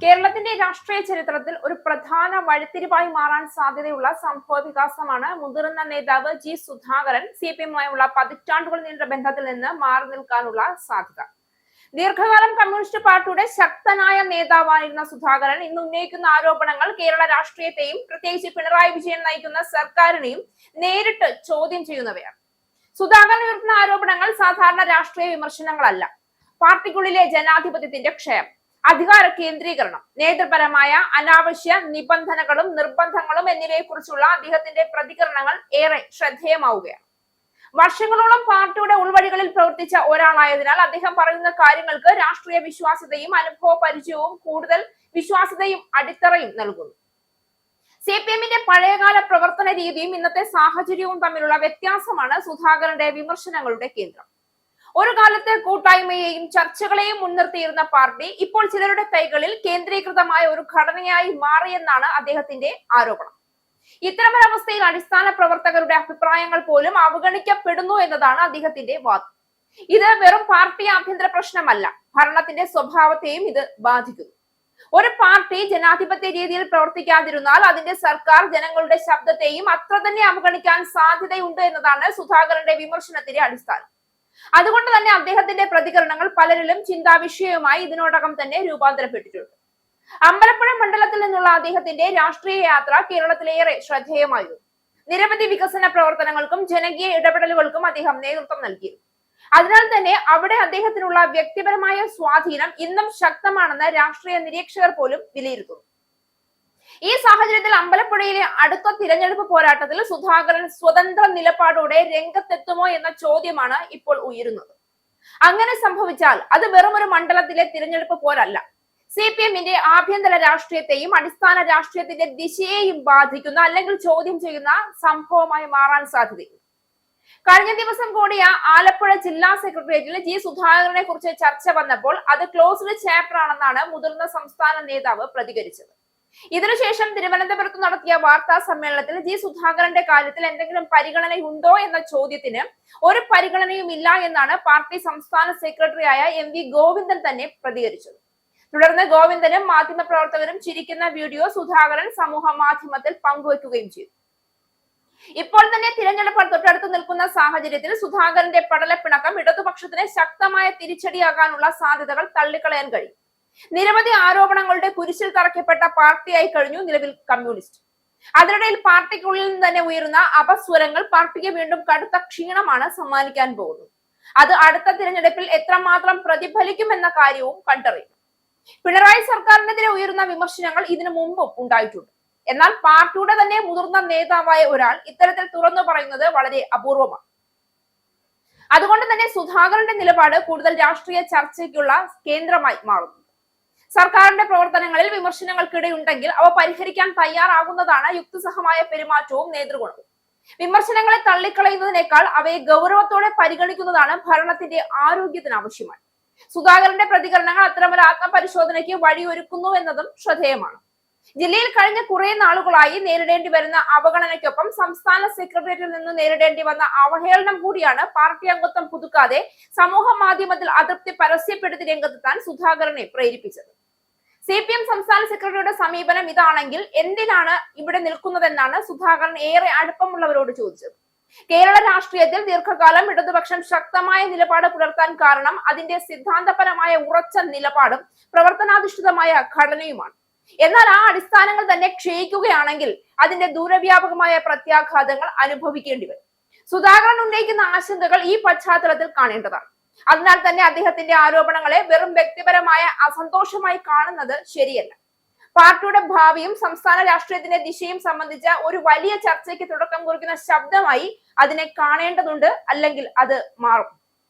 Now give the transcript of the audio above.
കേരളത്തിന്റെ രാഷ്ട്രീയ ചരിത്രത്തിൽ ഒരു പ്രധാന വഴിത്തിരിവായി മാറാൻ സാധ്യതയുള്ള സംഭവ വികാസമാണ് മുതിർന്ന നേതാവ് ജി സുധാകരൻ സിപിഎമ്മുമായുള്ള പതിറ്റാണ്ടുകൾ നീണ്ട ബന്ധത്തിൽ നിന്ന് മാറി നിൽക്കാനുള്ള സാധ്യത. ദീർഘകാലം കമ്മ്യൂണിസ്റ്റ് പാർട്ടിയുടെ ശക്തനായ നേതാവായിരുന്ന സുധാകരൻ ഇന്ന് ഉന്നയിക്കുന്ന ആരോപണങ്ങൾ കേരള രാഷ്ട്രീയത്തെയും പ്രത്യേകിച്ച് പിണറായി വിജയൻ നയിക്കുന്ന സർക്കാരിനെയും നേരിട്ട് ചോദ്യം ചെയ്യുന്നവയാണ്. സുധാകരൻ ഉയർത്തുന്ന ആരോപണങ്ങൾ സാധാരണ രാഷ്ട്രീയ വിമർശനങ്ങളല്ല. പാർട്ടിക്കുള്ളിലെ ജനാധിപത്യത്തിന്റെ ക്ഷയം, അധികാര കേന്ദ്രീകരണം, നേതൃപരമായ അനാവശ്യ നിബന്ധനകളും നിർബന്ധങ്ങളും എന്നിവയെ കുറിച്ചുള്ള അദ്ദേഹത്തിന്റെ പ്രതികരണങ്ങൾ ഏറെ ശ്രദ്ധേയമാവുകയാണ്. വർഷങ്ങളോളം പാർട്ടിയുടെ ഉൾവഴികളിൽ പ്രവർത്തിച്ച ഒരാളായതിനാൽ അദ്ദേഹം പറയുന്ന കാര്യങ്ങൾക്ക് രാഷ്ട്രീയ വിശ്വാസ്യതയും അനുഭവ പരിചയവും കൂടുതൽ വിശ്വാസ്യതയും അടിത്തറയും നൽകുന്നു. സിപിഎമ്മിന്റെ പഴയകാല പ്രവർത്തന രീതിയും ഇന്നത്തെ സാഹചര്യവും തമ്മിലുള്ള വ്യത്യാസമാണ് സുധാകരന്റെ വിമർശനങ്ങളുടെ കേന്ദ്രം. ഒരു കാലത്ത് കൂട്ടായ്മയെയും ചർച്ചകളെയും മുൻനിർത്തിയിരുന്ന പാർട്ടി ഇപ്പോൾ ചിലരുടെ കൈകളിൽ കേന്ദ്രീകൃതമായ ഒരു ഘടനയായി മാറിയെന്നാണ് അദ്ദേഹത്തിന്റെ ആരോപണം. ഇത്തരമൊരവസ്ഥയിൽ അടിസ്ഥാന പ്രവർത്തകരുടെ അഭിപ്രായങ്ങൾ പോലും അവഗണിക്കപ്പെടുന്നു എന്നതാണ് അദ്ദേഹത്തിന്റെ വാദം. ഇത് വെറും പാർട്ടി ആഭ്യന്തര പ്രശ്നമല്ല, ഭരണത്തിന്റെ സ്വഭാവത്തെയും ഇത് ബാധിക്കുന്നു. ഒരു പാർട്ടി ജനാധിപത്യ രീതിയിൽ പ്രവർത്തിക്കാതിരുന്നാൽ അതിന്റെ സർക്കാർ ജനങ്ങളുടെ ശബ്ദത്തെയും അത്ര തന്നെ അവഗണിക്കാൻ സാധ്യതയുണ്ട് എന്നതാണ് സുധാകരന്റെ വിമർശനത്തിന്റെ അടിസ്ഥാനം. അതുകൊണ്ട് തന്നെ അദ്ദേഹത്തിന്റെ പ്രതികരണങ്ങൾ പലരിലും ചിന്താവിഷയവുമായി ഇതിനോടകം തന്നെ രൂപാന്തരപ്പെട്ടിട്ടുണ്ട്. അമ്പലപ്പുഴ മണ്ഡലത്തിൽ നിന്നുള്ള അദ്ദേഹത്തിന്റെ രാഷ്ട്രീയ യാത്ര കേരളത്തിലേറെ ശ്രദ്ധേയമായിരുന്നു. നിരവധി വികസന പ്രവർത്തനങ്ങൾക്കും ജനകീയ ഇടപെടലുകൾക്കും അദ്ദേഹം നേതൃത്വം നൽകിയിരുന്നു. അതിനാൽ തന്നെ അവിടെ അദ്ദേഹത്തിനുള്ള വ്യക്തിപരമായ സ്വാധീനം ഇന്നും ശക്തമാണെന്ന് രാഷ്ട്രീയ നിരീക്ഷകർ പോലും വിലയിരുത്തുന്നു. ഈ സാഹചര്യത്തിൽ അമ്പലപ്പുഴയിലെ അടുത്ത തിരഞ്ഞെടുപ്പ് പോരാട്ടത്തിൽ സുധാകരൻ സ്വതന്ത്ര നിലപാടോടെ രംഗത്തെത്തുമോ എന്ന ചോദ്യമാണ് ഇപ്പോൾ ഉയരുന്നത്. അങ്ങനെ സംഭവിച്ചാൽ അത് വെറും ഒരു മണ്ഡലത്തിലെ തിരഞ്ഞെടുപ്പ് പോരല്ല, സിപിഎമ്മിന്റെ ആഭ്യന്തര രാഷ്ട്രീയത്തെയും അടിസ്ഥാന രാഷ്ട്രീയത്തിന്റെ ദിശയെയും ബാധിക്കുന്ന അല്ലെങ്കിൽ ചോദ്യം ചെയ്യുന്ന സംഭവമായി മാറാൻ സാധ്യതയുണ്ട്. കഴിഞ്ഞ ദിവസം കൂടിയ ആലപ്പുഴ ജില്ലാ സെക്രട്ടേറിയറ്റിൽ ജി സുധാകരനെ കുറിച്ച് ചർച്ച വന്നപ്പോൾ അത് ക്ലോസ്ഡ് ചാപ്റ്റർ ആണെന്നാണ് മുതിർന്ന സംസ്ഥാന നേതാവ് പ്രതികരിച്ചത്. ഇതിനുശേഷം തിരുവനന്തപുരത്ത് നടത്തിയ വാർത്താ സമ്മേളനത്തിൽ ജി സുധാകരന്റെ കാര്യത്തിൽ എന്തെങ്കിലും പരിഗണനയുണ്ടോ എന്ന ചോദ്യത്തിന് ഒരു പരിഗണനയും ഇല്ല എന്നാണ് പാർട്ടി സംസ്ഥാന സെക്രട്ടറിയായ MV ഗോവിന്ദൻ തന്നെ പ്രതികരിച്ചത്. തുടർന്ന് ഗോവിന്ദനും മാധ്യമപ്രവർത്തകരും ചിരിക്കുന്ന വീഡിയോ സുധാകരൻ സമൂഹ മാധ്യമത്തിൽ പങ്കുവയ്ക്കുകയും ചെയ്തു. ഇപ്പോൾ തന്നെ തിരഞ്ഞെടുപ്പ് തൊട്ടടുത്ത് നിൽക്കുന്ന സാഹചര്യത്തിൽ സുധാകരന്റെ പടലപ്പിണക്കം ഇടതുപക്ഷത്തിന് ശക്തമായ തിരിച്ചടിയാകാനുള്ള സാധ്യതകൾ തള്ളിക്കളയാൻ കഴിയും. നിരവധി ആരോപണങ്ങളുടെ കുരിശിൽ തറയ്ക്കപ്പെട്ട പാർട്ടിയായി കഴിഞ്ഞു നിലവിൽ കമ്മ്യൂണിസ്റ്റ്. അതിനിടയിൽ പാർട്ടിക്കുള്ളിൽ നിന്ന് തന്നെ ഉയരുന്ന അപസ്വരങ്ങൾ പാർട്ടിക്ക് വീണ്ടും കടുത്ത ക്ഷീണമാണ് സമ്മാനിക്കാൻ പോകുന്നത്. അത് അടുത്ത തിരഞ്ഞെടുപ്പിൽ എത്രമാത്രം പ്രതിഫലിക്കുമെന്ന കാര്യവും കണ്ടറിയും. പിണറായി സർക്കാരിനെതിരെ ഉയരുന്ന വിമർശനങ്ങൾ ഇതിനു മുമ്പും ഉണ്ടായിട്ടുണ്ട്. എന്നാൽ പാർട്ടിയുടെ തന്നെ മുതിർന്ന നേതാവായ ഒരാൾ ഇത്തരത്തിൽ തുറന്നു പറയുന്നത് വളരെ അപൂർവമാണ്. അതുകൊണ്ട് തന്നെ സുധാകരന്റെ നിലപാട് കൂടുതൽ രാഷ്ട്രീയ ചർച്ചയ്ക്കുള്ള കേന്ദ്രമായി മാറുന്നു. സർക്കാരിന്റെ പ്രവർത്തനങ്ങളിൽ വിമർശനങ്ങൾക്കിടയുണ്ടെങ്കിൽ അവ പരിഹരിക്കാൻ തയ്യാറാകുന്നതാണ് യുക്തിസഹമായ പെരുമാറ്റവും നേതൃഗുണവും. വിമർശനങ്ങളെ തള്ളിക്കളയുന്നതിനേക്കാൾ അവയെ ഗൗരവത്തോടെ പരിഗണിക്കുന്നതാണ് ഭരണത്തിന്റെ ആരോഗ്യത്തിന് ആവശ്യമായി. സുധാകരന്റെ പ്രതികരണങ്ങൾ അത്തരമൊരു ആത്മപരിശോധനയ്ക്ക് വഴിയൊരുക്കുന്നു എന്നതും ശ്രദ്ധേയമാണ്. ജില്ലയിൽ കഴിഞ്ഞ കുറെ നാളുകളായി നേരിടേണ്ടി വരുന്ന അവഗണനയ്ക്കൊപ്പം സംസ്ഥാന സെക്രട്ടേറിയറ്റിൽ നിന്ന് നേരിടേണ്ടി വന്ന അവഹേളനം കൂടിയാണ് പാർട്ടി അംഗത്വം പുതുക്കാതെ സമൂഹ മാധ്യമത്തിൽ അതൃപ്തി പരസ്യപ്പെടുത്തി രംഗത്തെത്താൻ സുധാകരനെ പ്രേരിപ്പിച്ചത്. സിപിഎം സംസ്ഥാന സെക്രട്ടറിയുടെ സമീപനം ഇതാണെങ്കിൽ എന്തിനാണ് ഇവിടെ നിൽക്കുന്നതെന്നാണ് സുധാകരൻ ഏറെ അടുപ്പമുള്ളവരോട് ചോദിച്ചത്. കേരള രാഷ്ട്രീയത്തിൽ ദീർഘകാലം ഇടതുപക്ഷം ശക്തമായ നിലപാട് പുലർത്താൻ കാരണം അതിന്റെ സിദ്ധാന്തപരമായ ഉറച്ച നിലപാടും പ്രവർത്തനാധിഷ്ഠിതമായ ഘടനയുമാണ്. എന്നാൽ ആ അടിസ്ഥാനങ്ങൾ തന്നെ ക്ഷയിക്കുകയാണെങ്കിൽ അതിന്റെ ദൂരവ്യാപകമായ പ്രത്യാഘാതങ്ങൾ അനുഭവിക്കേണ്ടി വരും. സുധാകരൻ ഉന്നയിക്കുന്ന ആശങ്കകൾ ഈ പശ്ചാത്തലത്തിൽ കാണേണ്ടതാണ്. അതിനാൽ തന്നെ അദ്ദേഹത്തിന്റെ ആരോപണങ്ങളെ വെറും വ്യക്തിപരമായ അസന്തോഷമായി കാണുന്നത് ശരിയല്ല. പാർട്ടിയുടെ ഭാവിയും സംസ്ഥാന രാഷ്ട്രീയത്തിന്റെ ദിശയും സംബന്ധിച്ച ഒരു വലിയ ചർച്ചയ്ക്ക് തുടക്കം കുറിക്കുന്ന ശബ്ദമായി അതിനെ കാണേണ്ടതുണ്ട്, അല്ലെങ്കിൽ അത് മാറും.